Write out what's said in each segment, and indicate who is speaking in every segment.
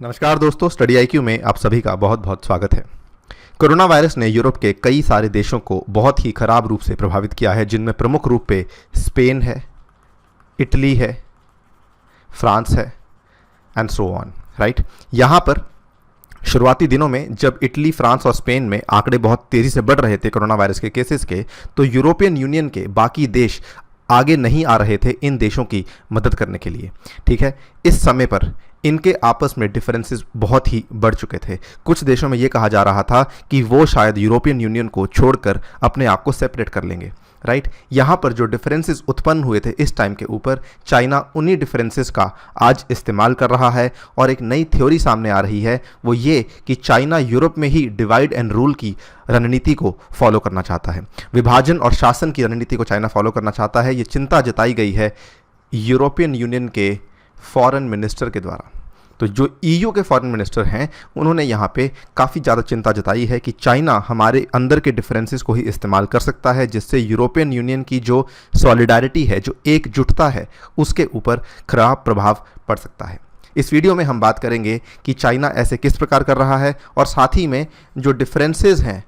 Speaker 1: नमस्कार दोस्तों, study IQ में आप सभी का बहुत बहुत स्वागत है। कोरोना वायरस ने यूरोप के कई सारे देशों को बहुत ही खराब रूप से प्रभावित किया है, जिनमें प्रमुख रूप पे स्पेन है, इटली है, फ्रांस है एंड सो ऑन, राइट। यहाँ पर शुरुआती दिनों में जब इटली, फ्रांस और स्पेन में आंकड़े बहुत तेज़ी से बढ़ रहे थे कोरोना वायरस के केसेस के, तो यूरोपियन यूनियन के बाकी देश आगे नहीं आ रहे थे इन देशों की मदद करने के लिए, ठीक है। इस समय पर इनके आपस में डिफरेंसेस बहुत ही बढ़ चुके थे। कुछ देशों में ये कहा जा रहा था कि वो शायद यूरोपियन यूनियन को छोड़कर अपने आप को सेपरेट कर लेंगे, राइट। यहाँ पर जो डिफरेंसेस उत्पन्न हुए थे इस टाइम के ऊपर, चाइना उन्हीं डिफरेंसेस का आज इस्तेमाल कर रहा है और एक नई थ्योरी सामने आ रही है, वो ये कि चाइना यूरोप में ही डिवाइड एंड रूल की रणनीति को फॉलो करना चाहता है। विभाजन और शासन की रणनीति को चाइना फॉलो करना चाहता है। ये चिंता जताई गई है यूरोपियन यूनियन के फॉरेन मिनिस्टर के द्वारा। तो जो ईयू के फॉरेन मिनिस्टर हैं, उन्होंने यहाँ पे काफ़ी ज़्यादा चिंता जताई है कि चाइना हमारे अंदर के डिफरेंसेस को ही इस्तेमाल कर सकता है, जिससे यूरोपियन यूनियन की जो सॉलिडारिटी है, जो एकजुटता है, उसके ऊपर खराब प्रभाव पड़ सकता है। इस वीडियो में हम बात करेंगे कि चाइना ऐसे किस प्रकार कर रहा है और साथ ही में जो डिफरेंसेस हैं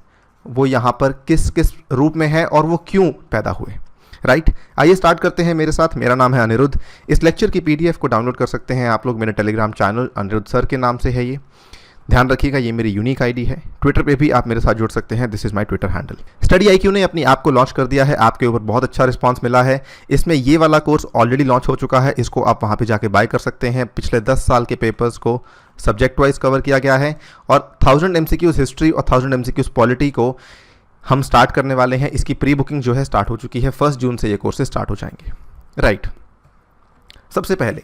Speaker 1: वो यहाँ पर किस किस रूप में है और वो क्यों पैदा हुए, राइट। आइए स्टार्ट करते हैं मेरे साथ। मेरा नाम है अनिरुद्ध। इस लेक्चर की पीडीएफ को डाउनलोड कर सकते हैं आप लोग मेरे टेलीग्राम चैनल अनिरुद्ध सर के नाम से है। ये ध्यान रखिएगा, ये मेरी यूनिक आईडी है। ट्विटर पे भी आप मेरे साथ जुड़ सकते हैं, this is my Twitter handle. Study IQ ने अपनी ऐप को लॉन्च कर दिया है, ऐप के ऊपर बहुत अच्छा रिस्पांस मिला है। इसमें ये वाला कोर्स ऑलरेडी लॉन्च हो चुका है, इसको आप वहाँ पे जाके बाय कर सकते हैं। पिछले 10 साल के पेपर्स को सब्जेक्ट वाइज कवर किया गया है और 1000 MCQs हिस्ट्री और 1000 MCQs पॉलिटी को हम स्टार्ट करने वाले हैं। इसकी प्री बुकिंग जो है स्टार्ट हो चुकी है। 1 जून से ये कोर्सेज स्टार्ट हो जाएंगे, राइट। सबसे पहले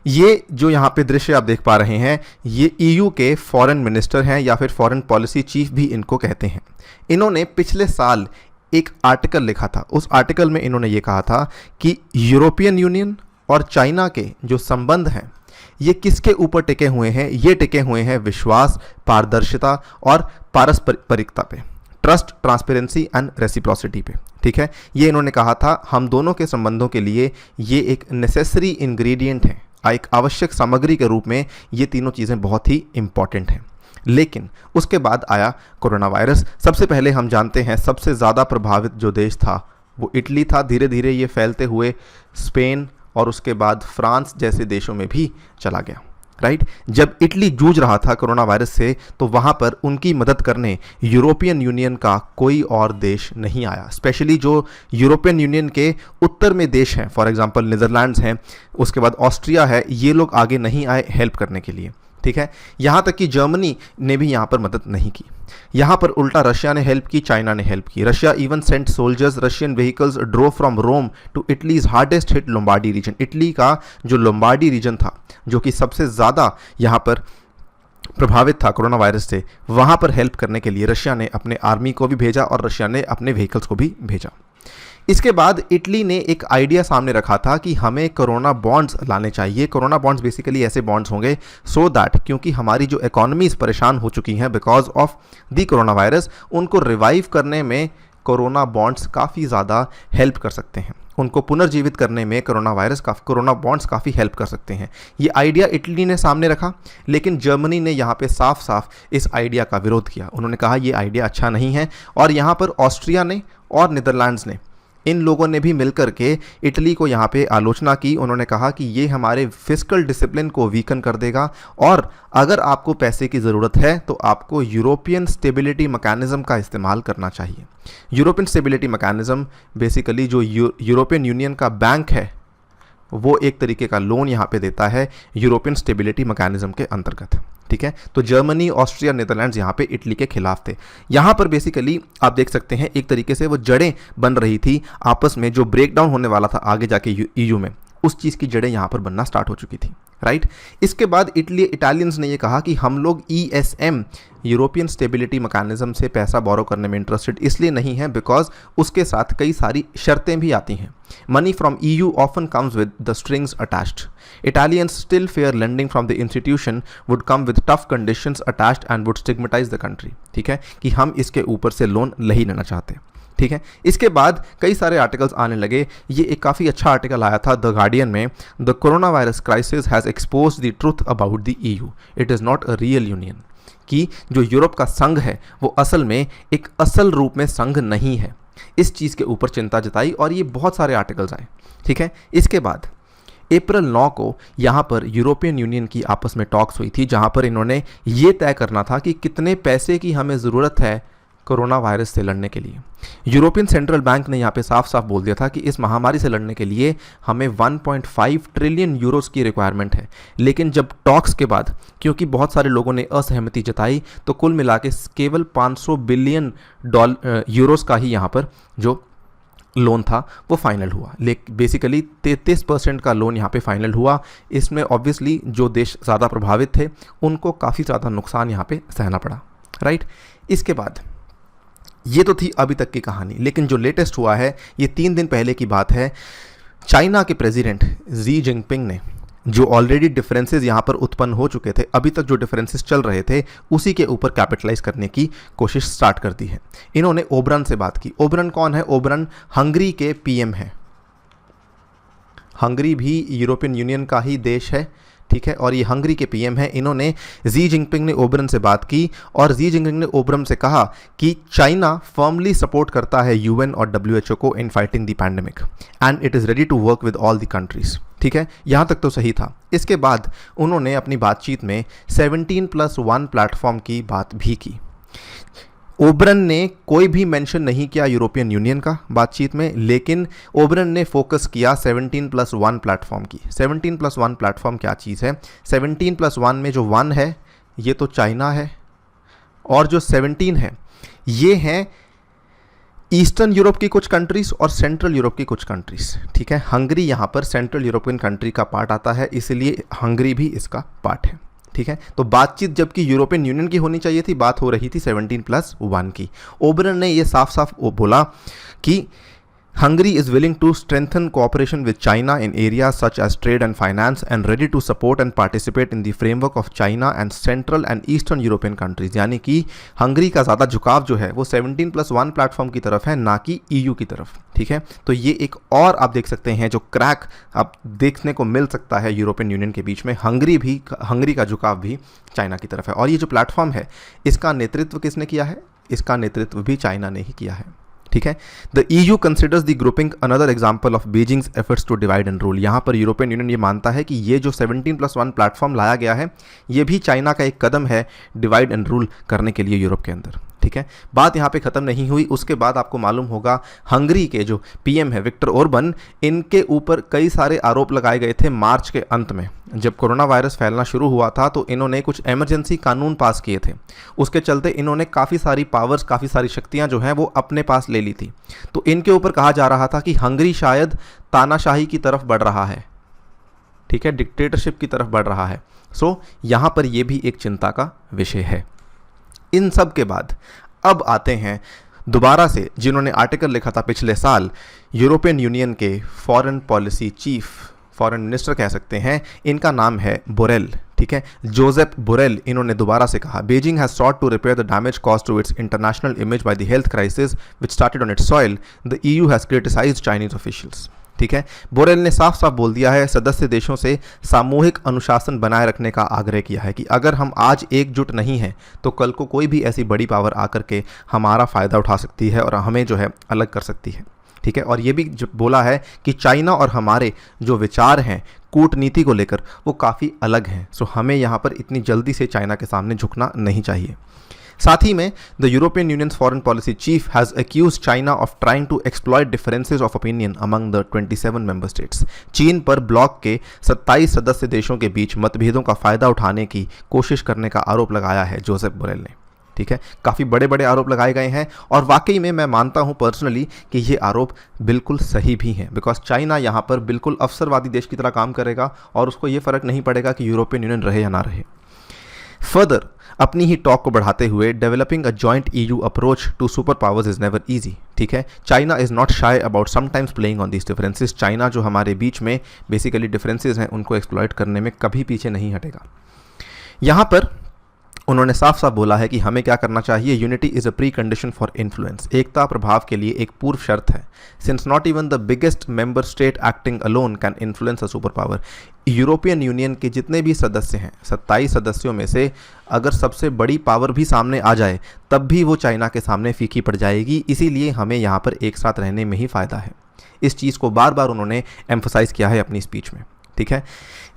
Speaker 1: ये जो यहाँ पे दृश्य आप देख पा रहे हैं, ये ईयू के फॉरेन मिनिस्टर हैं या फिर फॉरेन पॉलिसी चीफ भी इनको कहते हैं। इन्होंने पिछले साल एक आर्टिकल लिखा था। उस आर्टिकल में इन्होंने ये कहा था कि यूरोपियन यूनियन और चाइना के जो संबंध हैं ये किसके ऊपर टिके हुए हैं? ये टिके हुए हैं विश्वास, पारदर्शिता और पारस्परिकता पे, ट्रस्ट, ट्रांसपेरेंसी एंड रेसिप्रोसिटी पे, ठीक है। ये इन्होंने कहा था हम दोनों के संबंधों के लिए ये एक नेसेसरी इंग्रेडिएंट है, एक आवश्यक सामग्री के रूप में ये तीनों चीज़ें बहुत ही इंपॉर्टेंट हैं। लेकिन उसके बाद आया कोरोना वायरस। सबसे पहले हम जानते हैं सबसे ज़्यादा प्रभावित जो देश था वो इटली था। धीरे धीरे ये फैलते हुए स्पेन और उसके बाद फ्रांस जैसे देशों में भी चला गया, राइट। जब इटली जूझ रहा था कोरोना वायरस से, तो वहाँ पर उनकी मदद करने यूरोपियन यूनियन का कोई और देश नहीं आया। स्पेशली जो यूरोपियन यूनियन के उत्तर में देश हैं, फॉर एग्जांपल नीदरलैंड्स हैं, उसके बाद ऑस्ट्रिया है, ये लोग आगे नहीं आए हेल्प करने के लिए, ठीक है। यहाँ तक कि जर्मनी ने भी यहाँ पर मदद नहीं की। यहाँ पर उल्टा रशिया ने हेल्प की, चाइना ने हेल्प की। Russia even sent soldiers, Russian vehicles drove from Rome to Italy's hardest hit Lombardy region. Italy का जो लोम्बार्डी रीजन था, जो कि सबसे ज़्यादा यहाँ पर प्रभावित था कोरोना वायरस से, वहाँ पर हेल्प करने के लिए रशिया ने अपने आर्मी को भी भेजा और रशिया ने अपने व्हीकल्स को भी भेजा। इसके बाद इटली ने एक आइडिया सामने रखा था कि हमें कोरोना बॉन्ड्स लाने चाहिए। कोरोना बॉन्ड्स बेसिकली ऐसे बॉन्ड्स होंगे सो दैट, क्योंकि हमारी जो इकोनॉमीज परेशान हो चुकी हैं because of the corona virus, उनको रिवाइव करने में कोरोना बॉन्ड्स काफ़ी ज़्यादा हेल्प कर सकते हैं। उनको पुनर्जीवित करने में कोरोना बॉन्ड्स काफ़ी हेल्प कर सकते हैं। ये आइडिया इटली ने सामने रखा, लेकिन जर्मनी ने यहाँ पे साफ साफ इस आइडिया का विरोध किया। उन्होंने कहा ये आइडिया अच्छा नहीं है। और यहाँ पर ऑस्ट्रिया ने और नीदरलैंड्स ने, इन लोगों ने भी मिलकर के इटली को यहाँ पे आलोचना की। उन्होंने कहा कि ये हमारे फिस्कल डिसिप्लिन को वीकन कर देगा और अगर आपको पैसे की ज़रूरत है तो आपको यूरोपियन स्टेबिलिटी मैकेनिज़्म का इस्तेमाल करना चाहिए। यूरोपियन स्टेबिलिटी मैकेनिज़्म बेसिकली जो यूरोपियन यूनियन का बैंक है, वो एक तरीके का लोन यहाँ पे देता है यूरोपियन स्टेबिलिटी मैकेनिज़्म के अंतर्गत, ठीक है। तो जर्मनी, ऑस्ट्रिया, नीदरलैंड्स यहाँ पे इटली के खिलाफ थे। यहाँ पर बेसिकली आप देख सकते हैं एक तरीके से वो जड़ें बन रही थी आपस में, जो ब्रेकडाउन होने वाला था आगे जाके ईयू में, उस चीज़ की जड़ें यहाँ पर बनना स्टार्ट हो चुकी थी, राइट। इसके बाद इटालियंस ने ये कहा कि हम लोग ESM, यूरोपियन स्टेबिलिटी मैकेनिज्म से पैसा बोरो करने में इंटरेस्टेड इसलिए नहीं है बिकॉज उसके साथ कई सारी शर्तें भी आती हैं। Money from EU often comes with the strings attached. Italians still fear lending from the institution would come with tough conditions attached and would stigmatize the country। ठीक है, कि हम इसके ऊपर से लोन नहीं लेना चाहते। ठीक है। इसके बाद कई सारे आर्टिकल्स आने लगे। ये एक काफ़ी अच्छा आर्टिकल आया था द गार्डियन में, the corona virus crisis has expose the truth about the EU, it is not a real union, कि जो यूरोप का संघ है वो असल में एक असल रूप में संघ नहीं है। इस चीज़ के ऊपर चिंता जताई और ये बहुत सारे आर्टिकल्स आए, ठीक है। इसके बाद अप्रैल 9 को यहाँ पर यूरोपियन यूनियन की आपस में टॉक्स हुई थी, जहाँ पर इन्होंने ये तय करना था कि कितने पैसे की हमें ज़रूरत है कोरोना वायरस से लड़ने के लिए। यूरोपियन सेंट्रल बैंक ने यहाँ पे साफ साफ बोल दिया था कि इस महामारी से लड़ने के लिए हमें 1.5 ट्रिलियन यूरोस की रिक्वायरमेंट है। लेकिन जब टॉक्स के बाद क्योंकि बहुत सारे लोगों ने असहमति जताई, तो कुल मिला के केवल 500 बिलियन यूरोस का ही यहाँ पर जो लोन था वो फाइनल हुआ। बेसिकली 33% का लोन यहाँ पे फाइनल हुआ। इसमें ऑब्वियसली जो देश ज़्यादा प्रभावित थे उनको काफ़ी ज़्यादा नुकसान यहाँ पे सहना पड़ा, राइट। इसके बाद ये तो थी अभी तक की कहानी, लेकिन जो लेटेस्ट हुआ है ये 3 दिन पहले की बात है। चाइना के प्रेसिडेंट शी जिनपिंग ने जो ऑलरेडी डिफरेंसेस यहाँ पर उत्पन्न हो चुके थे, अभी तक जो डिफरेंसेस चल रहे थे उसी के ऊपर कैपिटलाइज करने की कोशिश स्टार्ट कर दी है। इन्होंने ओबरन से बात की। ओबरन कौन है? ओबरन हंगरी के PM हैं। हंगरी भी यूरोपियन यूनियन का ही देश है, ठीक है, और ये हंगरी के PM है। इन्होंने शी जिनपिंग ने ओबरन से बात की और शी जिनपिंग ने ओबरन से कहा कि चाइना फर्मली सपोर्ट करता है UN और WHO को in fighting the pandemic and it is ready to work with all the countries, ठीक है। यहाँ तक तो सही था। इसके बाद उन्होंने अपनी बातचीत में 17+1 प्लेटफॉर्म की बात भी की। ओबरन ने कोई भी मेंशन नहीं किया यूरोपियन यूनियन का बातचीत में, लेकिन ओबरन ने फोकस किया 17+1 प्लेटफॉर्म की। 17+1 प्लेटफॉर्म क्या चीज़ है? 17+1 में जो 1 है ये तो चाइना है और जो 17 है ये हैं ईस्टर्न यूरोप की कुछ कंट्रीज़ और सेंट्रल यूरोप की कुछ कंट्रीज़, ठीक है। हंगरी यहाँ पर सेंट्रल यूरोपियन कंट्री का पार्ट आता है, इसलिए हंगरी भी इसका पार्ट है, ठीक है। तो बातचीत जबकि यूरोपियन यूनियन की होनी चाहिए थी, बात हो रही थी 17+1 की। ओबरन ने ये साफ साफ बोला कि Hungary is willing to strengthen cooperation with China in areas such as trade and finance and ready to support and participate in the framework of China and Central and Eastern European countries। यानी कि Hungary का ज़्यादा झुकाव जो है वो 17+1 platform की तरफ है, ना कि EU की तरफ, ठीक है। तो ये एक और आप देख सकते हैं जो क्रैक आप देखने को मिल सकता है यूरोपियन यूनियन के बीच में। हंगरी का झुकाव भी चाइना की तरफ है। और ये जो प्लेटफॉर्म है इसका नेतृत्व किसने किया है? इसका नेतृत्व भी चाइना ने ही किया है, ठीक है। The EU considers the grouping another example of Beijing's efforts to divide and rule. यहाँ पर यूरोपियन यूनियन ये मानता है कि ये जो 17+1 प्लेटफॉर्म लाया गया है ये भी चाइना का एक कदम है डिवाइड एंड रूल करने के लिए यूरोप के अंदर, ठीक है। बात यहाँ पे ख़त्म नहीं हुई। उसके बाद आपको मालूम होगा हंगरी के जो PM है विक्टर ओरबन, इनके ऊपर कई सारे आरोप लगाए गए थे मार्च के अंत में। जब कोरोना वायरस फैलना शुरू हुआ था तो इन्होंने कुछ इमरजेंसी कानून पास किए थे, उसके चलते इन्होंने काफ़ी सारी पावर्स, काफ़ी सारी शक्तियाँ जो हैं वो अपने पास ले ली थी। तो इनके ऊपर कहा जा रहा था कि हंगरी शायद तानाशाही की तरफ बढ़ रहा है, ठीक है, डिक्टेटरशिप की तरफ बढ़ रहा है। सो यहाँ पर यह भी एक चिंता का विषय है। इन सब के बाद अब आते हैं दोबारा से जिन्होंने आर्टिकल लिखा था पिछले साल, यूरोपियन यूनियन के foreign policy chief, foreign minister कह सकते हैं, इनका नाम है बोरेल, ठीक है, जोसेप बोरेल। इन्होंने दोबारा से कहा Beijing has sought to repair the damage caused to its international image by the health crisis which started on its soil. The EU has criticized Chinese officials, ठीक है। बोरेल ने साफ साफ बोल दिया है, सदस्य देशों से सामूहिक अनुशासन बनाए रखने का आग्रह किया है कि अगर हम आज एकजुट नहीं हैं तो कल को कोई भी ऐसी बड़ी पावर आकर के हमारा फ़ायदा उठा सकती है और हमें जो है अलग कर सकती है, ठीक है। और ये भी जो बोला है कि चाइना और हमारे जो विचार हैं कूटनीति को लेकर वो काफ़ी अलग हैं। सो हमें यहाँ पर इतनी जल्दी से चाइना के सामने झुकना नहीं चाहिए। साथ ही में the European Union's foreign policy chief has accuse China of trying to exploit differences of opinion among the 27 member states. चीन पर ब्लॉक के 27 सदस्य देशों के बीच मतभेदों का फ़ायदा उठाने की कोशिश करने का आरोप लगाया है जोसेप बोरेल ने, ठीक है। काफ़ी बड़े बड़े आरोप लगाए गए हैं और वाकई में मैं मानता हूं पर्सनली कि ये आरोप बिल्कुल सही भी हैं, बिकॉज चाइना यहाँ पर बिल्कुल अवसरवादी देश की तरह काम करेगा और उसको ये फ़र्क नहीं पड़ेगा कि यूरोपियन यूनियन रहे या ना रहे। फर्दर अपनी ही टॉक को बढ़ाते हुए developing a joint EU approach to super powers is never easy, ठीक है। China is not shy about sometimes playing on this differences. China जो हमारे बीच में बेसिकली डिफरेंसेस हैं उनको एक्सप्लॉइट करने में कभी पीछे नहीं हटेगा। यहाँ पर उन्होंने साफ साफ बोला है कि हमें क्या करना चाहिए, unity is a precondition for influence, एकता प्रभाव के लिए एक पूर्व शर्त है। Since not even the biggest member state acting alone can influence a superpower, European Union के जितने भी सदस्य हैं 27 सदस्यों में से अगर सबसे बड़ी पावर भी सामने आ जाए तब भी वो चाइना के सामने फीकी पड़ जाएगी, इसीलिए हमें यहाँ पर एक साथ रहने में ही फ़ायदा है। इस चीज़ को बार बार उन्होंने एम्फसाइज़ किया है अपनी स्पीच में, ठीक है।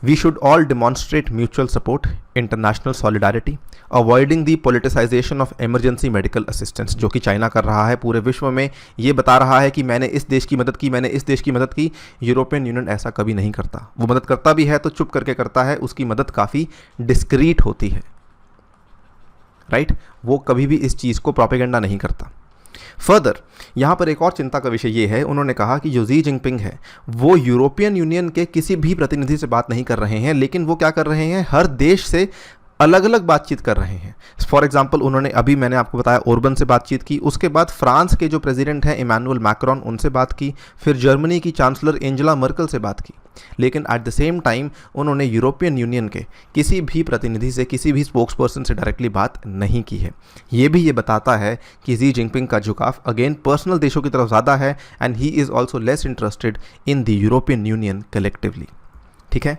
Speaker 1: We should all demonstrate mutual support, international solidarity, avoiding the politicisation of emergency medical assistance, जो कि चाइना कर रहा है पूरे विश्व में। ये बता रहा है कि मैंने इस देश की मदद की, मैंने इस देश की मदद की। यूरोपियन यूनियन ऐसा कभी नहीं करता, वो मदद करता भी है तो चुप करके करता है, उसकी मदद काफ़ी डिस्क्रीट होती है, राइट। वो कभी भी इस चीज़ को प्रोपेगेंडा नहीं करता। फर्दर यहाँ पर एक और चिंता का विषय ये है, उन्होंने कहा कि जो जी जिनपिंग है वो यूरोपियन यूनियन के किसी भी प्रतिनिधि से बात नहीं कर रहे हैं, लेकिन वो क्या कर रहे हैं, हर देश से अलग अलग बातचीत कर रहे हैं। फॉर एग्जांपल उन्होंने अभी मैंने आपको बताया ओरबन से बातचीत की, उसके बाद फ्रांस के जो प्रेसिडेंट हैं इमैनुअल मैक्रोन उनसे बात की, फिर जर्मनी की चांसलर एंजेला मर्कल से बात की। लेकिन एट द सेम टाइम उन्होंने यूरोपियन यूनियन के किसी भी प्रतिनिधि से, किसी भी स्पोक्स पर्सन से डायरेक्टली बात नहीं की है। ये भी ये बताता है कि जी जिनपिंग का झुकाव अगेन पर्सनल देशों की तरफ ज़्यादा है and he is also less interested in the European union collectively, ठीक है।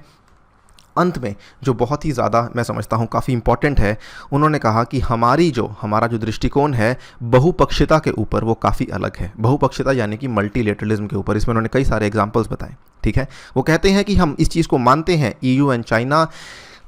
Speaker 1: अंत में जो बहुत ही ज़्यादा मैं समझता हूँ काफ़ी इंपॉर्टेंट है, उन्होंने कहा कि हमारा जो दृष्टिकोण है बहुपक्षीयता के ऊपर वो काफ़ी अलग है। बहुपक्षीयता यानी कि मल्टीलेटरलिज्म के ऊपर, इसमें उन्होंने कई सारे एग्जांपल्स बताए, ठीक है। वो कहते हैं कि हम इस चीज़ को मानते हैं, EU and China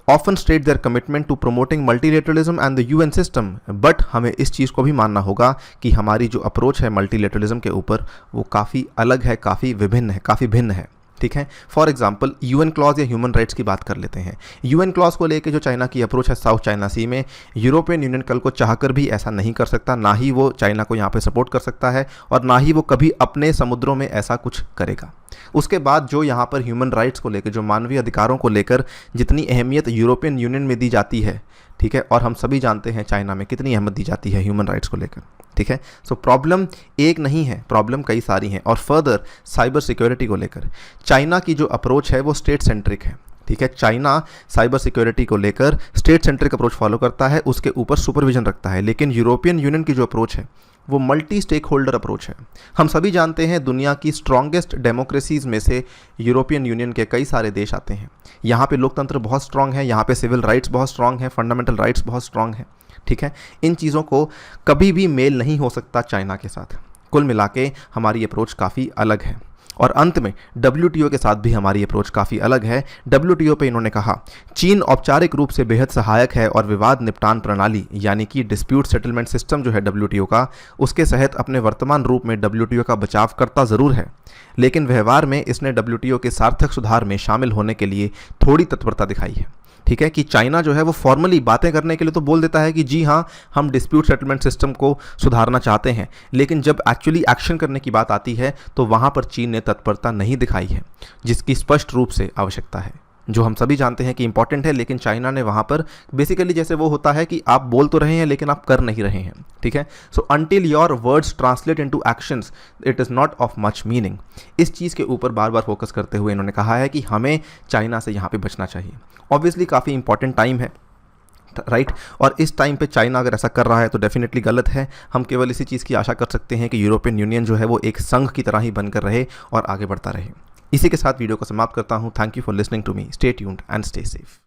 Speaker 1: often state their commitment to promoting multilateralism and the UN system, but हमें इस चीज़ को भी मानना होगा कि हमारी जो अप्रोच है मल्टीलेटरलिज्म के ऊपर वो काफ़ी अलग है, काफ़ी विभिन्न है, काफ़ी भिन्न है, ठीक है। फॉर एग्जाम्पल UN क्लॉज या ह्यूमन राइट्स की बात कर लेते हैं। UN क्लॉज को लेकर जो चाइना की अप्रोच है साउथ चाइना सी में, यूरोपियन यूनियन कल को चाहकर भी ऐसा नहीं कर सकता, ना ही वो चाइना को यहाँ पे सपोर्ट कर सकता है और ना ही वो कभी अपने समुद्रों में ऐसा कुछ करेगा। उसके बाद जो यहाँ पर ह्यूमन राइट्स को लेकर, जो मानवीय अधिकारों को लेकर जितनी अहमियत यूरोपियन यूनियन में दी जाती है, ठीक है, और हम सभी जानते हैं चाइना में कितनी अहमियत दी जाती है ह्यूमन राइट्स को लेकर, ठीक है। सो प्रॉब्लम एक नहीं है, प्रॉब्लम कई सारी हैं। और फर्दर साइबर सिक्योरिटी को लेकर चाइना की जो अप्रोच है वो स्टेट सेंट्रिक है, ठीक है। चाइना साइबर सिक्योरिटी को लेकर स्टेट सेंट्रिक अप्रोच फॉलो करता है, उसके ऊपर सुपरविजन रखता है। लेकिन यूरोपियन यूनियन की जो अप्रोच है वो मल्टी स्टेक होल्डर अप्रोच है। हम सभी जानते हैं दुनिया की स्ट्रॉन्गेस्ट डेमोक्रेसीज़ में से यूरोपियन यूनियन के कई सारे देश आते हैं। यहाँ पे लोकतंत्र बहुत स्ट्रांग है, यहाँ पे सिविल राइट्स बहुत स्ट्रांग है, फंडामेंटल राइट्स बहुत स्ट्रांग है, ठीक है। इन चीज़ों को कभी भी मेल नहीं हो सकता चाइना के साथ। कुल मिला के हमारी अप्रोच काफ़ी अलग है। और अंत में WTO के साथ भी हमारी अप्रोच काफ़ी अलग है। WTO पे इन्होंने कहा चीन औपचारिक रूप से बेहद सहायक है और विवाद निपटान प्रणाली यानी कि डिस्प्यूट सेटलमेंट सिस्टम जो है WTO का, उसके तहत अपने वर्तमान रूप में WTO का बचाव करता ज़रूर है, लेकिन व्यवहार में इसने WTO के सार्थक सुधार में शामिल होने के लिए थोड़ी तत्परता दिखाई है, ठीक है। कि चाइना जो है वो फॉर्मली बातें करने के लिए तो बोल देता है कि जी हाँ हम डिस्प्यूट सेटलमेंट सिस्टम को सुधारना चाहते हैं, लेकिन जब एक्चुअली एक्शन करने की बात आती है तो वहाँ पर चीन ने तत्परता नहीं दिखाई है, जिसकी स्पष्ट रूप से आवश्यकता है, जो हम सभी जानते हैं कि इंपॉर्टेंट है। लेकिन चाइना ने वहाँ पर बेसिकली जैसे वो होता है कि आप बोल तो रहे हैं लेकिन आप कर नहीं रहे हैं, ठीक है। So until your words translate into actions it is not of much meaning. इस चीज़ के ऊपर बार बार फोकस करते हुए इन्होंने कहा है कि हमें चाइना से यहाँ पे बचना चाहिए। ऑब्वियसली काफ़ी इंपॉर्टेंट टाइम है, राइट। और इस टाइम पे चाइना अगर ऐसा कर रहा है तो डेफिनेटली गलत है। हम केवल इसी चीज़ की आशा कर सकते हैं कि यूरोपियन यूनियन जो है वो एक संघ की तरह ही बनकर रहे और आगे बढ़ता रहे। इसी के साथ वीडियो को समाप्त करता हूँ। Thank you for listening to me. Stay tuned and stay safe.